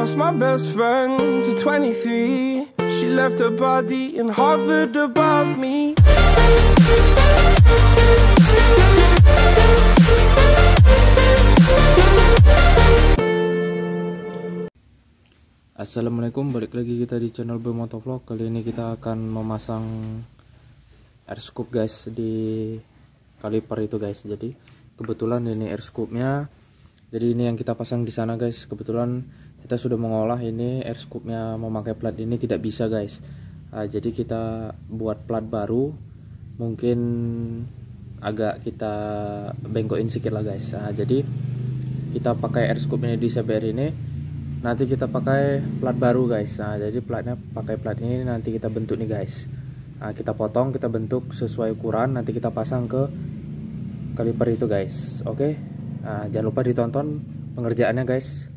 lost my best friend to 23. She left her body in Harvard above me. Assalamualaikum, balik lagi kita di channel Motovlog. Kali ini kita akan memasang air scoop guys di kaliper itu guys. Jadi kebetulan ini air scoopnya, jadi ini yang kita pasang di sana guys. Kebetulan kita sudah mengolah ini air scoopnya memakai plat ini tidak bisa guys. Jadi kita buat plat baru, mungkin agak kita bengkokin sedikit lah guys. Jadi kita pakai air scoop ini di CBR ini. Nanti kita pakai plat baru guys. Jadi platnya pakai plat ini, nanti kita bentuk nih guys. Kita potong, kita bentuk sesuai ukuran, nanti kita pasang ke kaliper itu guys. Oke. Jangan lupa ditonton pengerjaannya guys.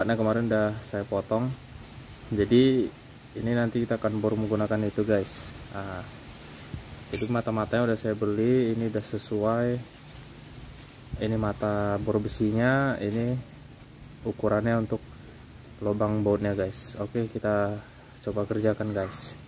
Karena kemarin udah saya potong, jadi Ini nanti kita akan baru menggunakan itu guys. Nah, jadi mata-matanya udah saya beli, ini udah sesuai. Ini mata bor besinya, ini ukurannya untuk lubang bautnya guys. Oke, kita coba kerjakan guys.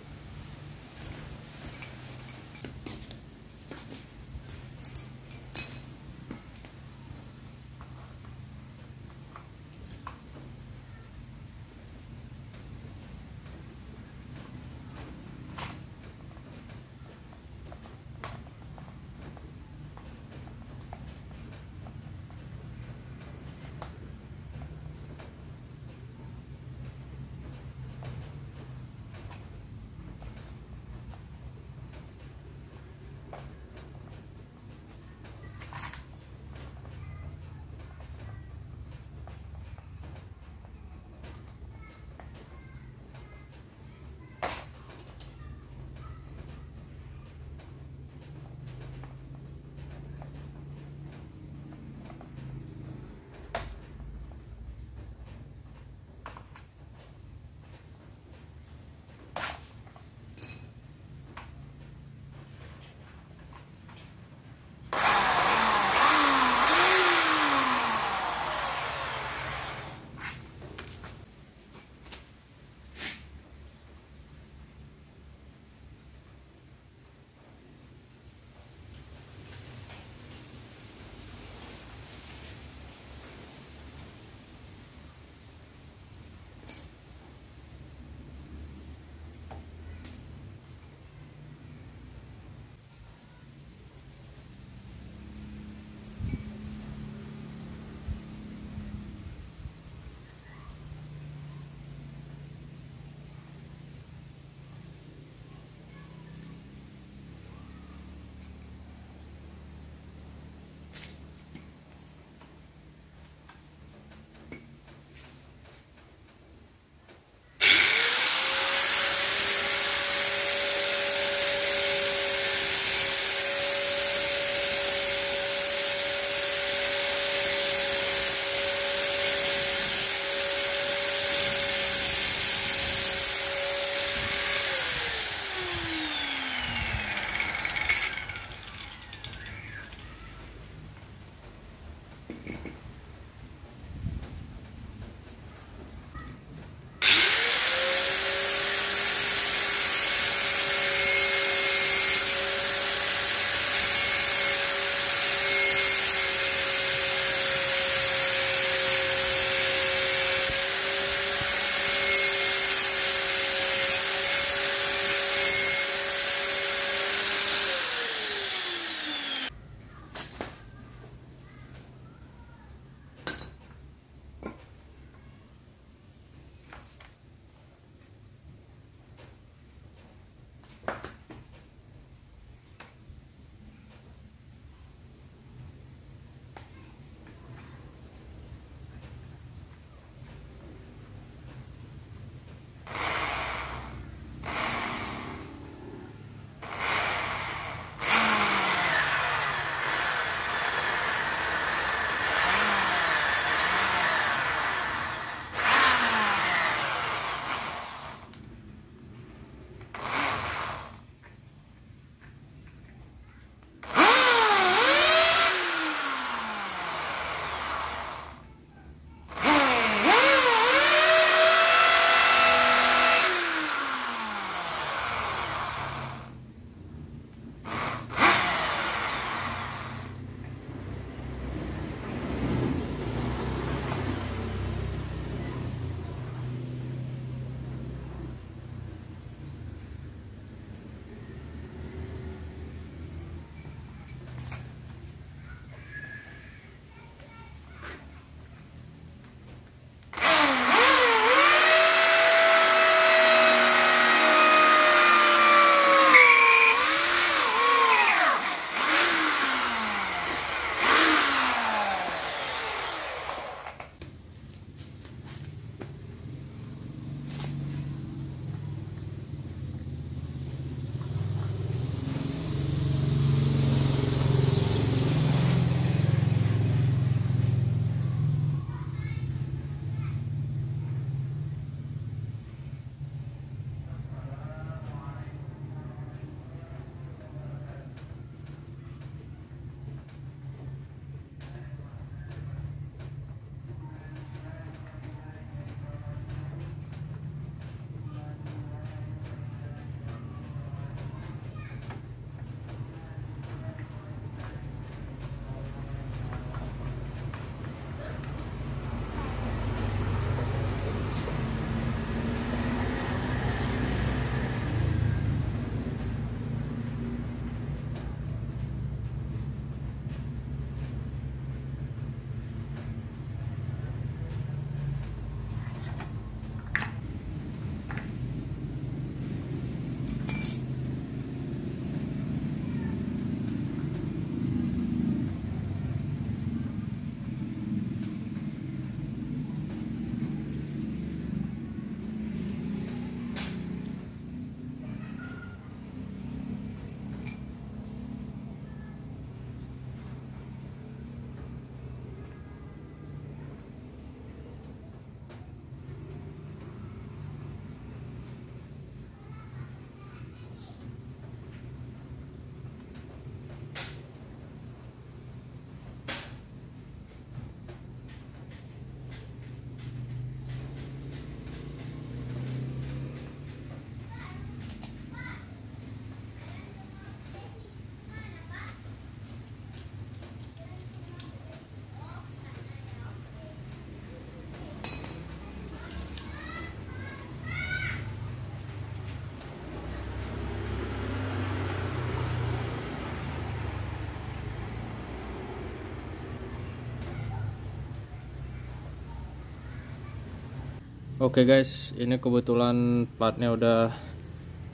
Oke guys, ini kebetulan platnya udah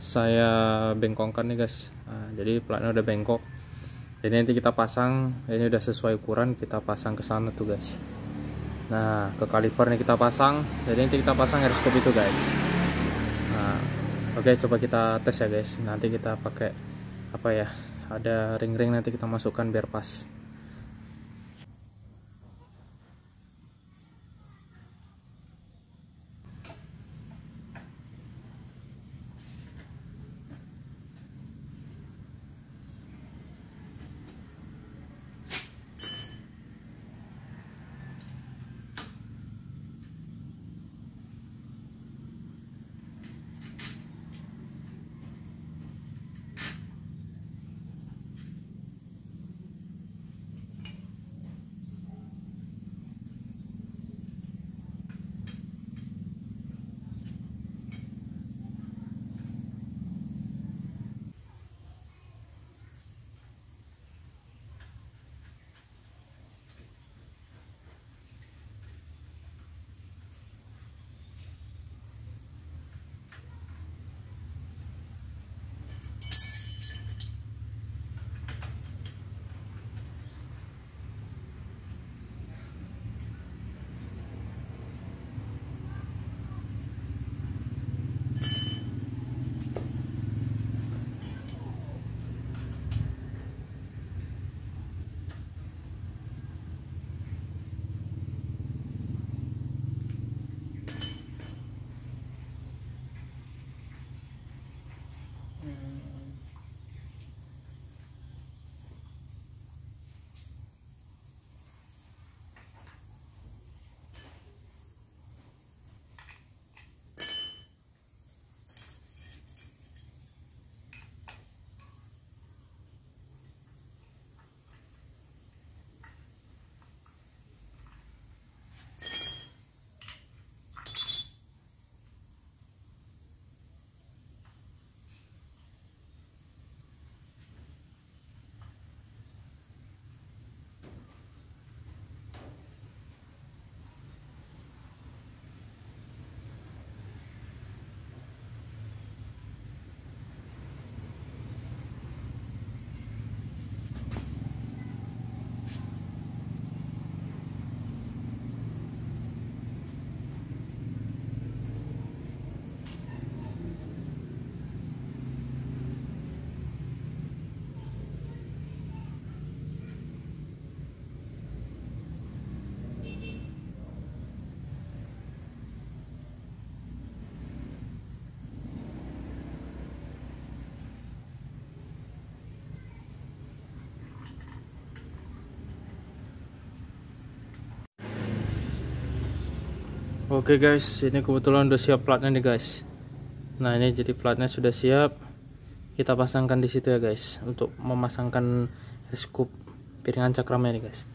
saya bengkokkan nih guys. Nah, jadi platnya udah bengkok. Jadi nanti kita pasang, ini udah sesuai ukuran, kita pasang ke sana tuh guys. Nah, ke kaliper nih kita pasang. Jadi nanti kita pasang airscope itu guys. Nah, oke, coba kita tes ya guys. Nanti kita pakai apa ya? Ada ring-ring, nanti kita masukkan biar pas. Oke guys, ini kebetulan udah siap platnya nih guys. Nah, ini jadi platnya sudah siap. Kita pasangkan di situ ya guys, untuk memasangkan scoop piringan cakramnya nih guys.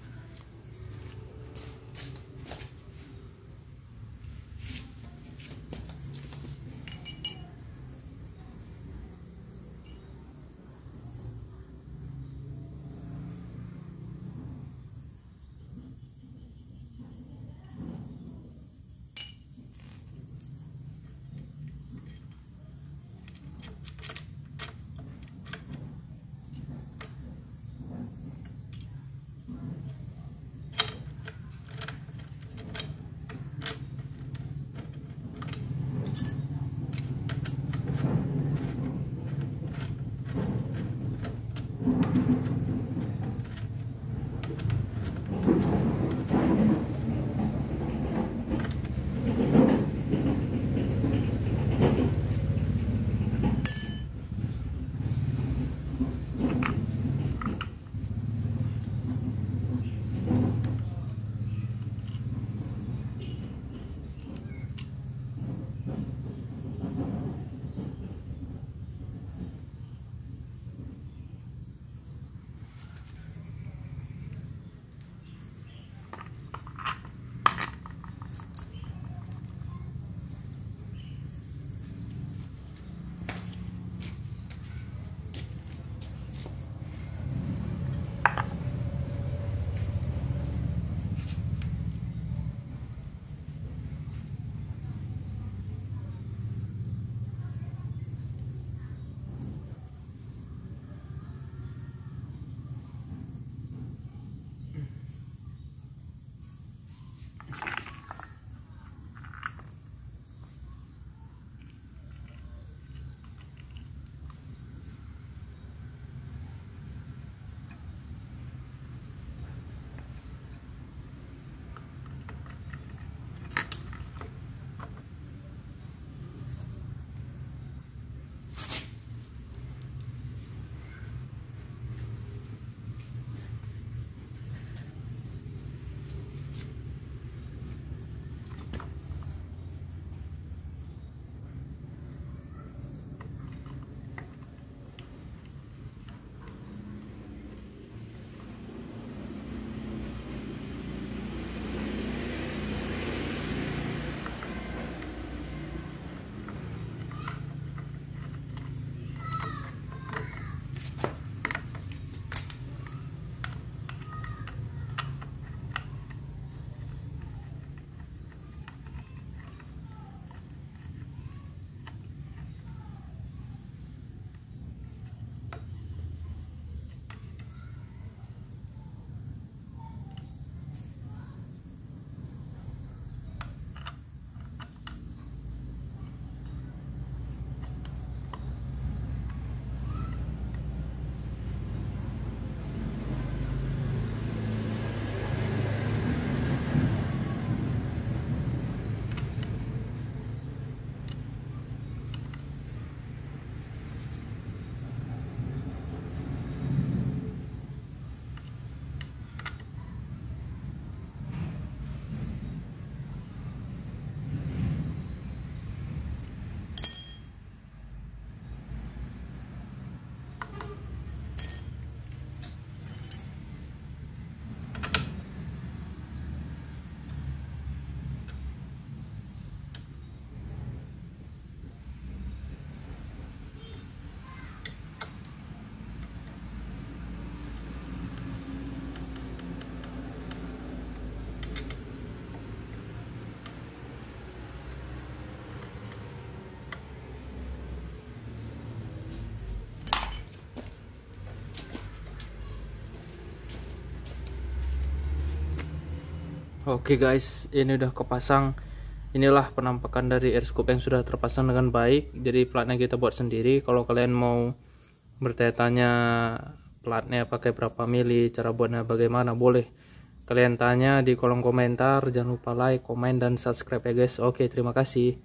Oke guys, ini udah kepasang. Inilah penampakan dari air scoop yang sudah terpasang dengan baik. Jadi platnya kita buat sendiri. Kalau kalian mau bertanya-tanya platnya pakai berapa mili, cara buatnya bagaimana, boleh kalian tanya di kolom komentar. Jangan lupa like, komen, dan subscribe ya guys. Oke, terima kasih.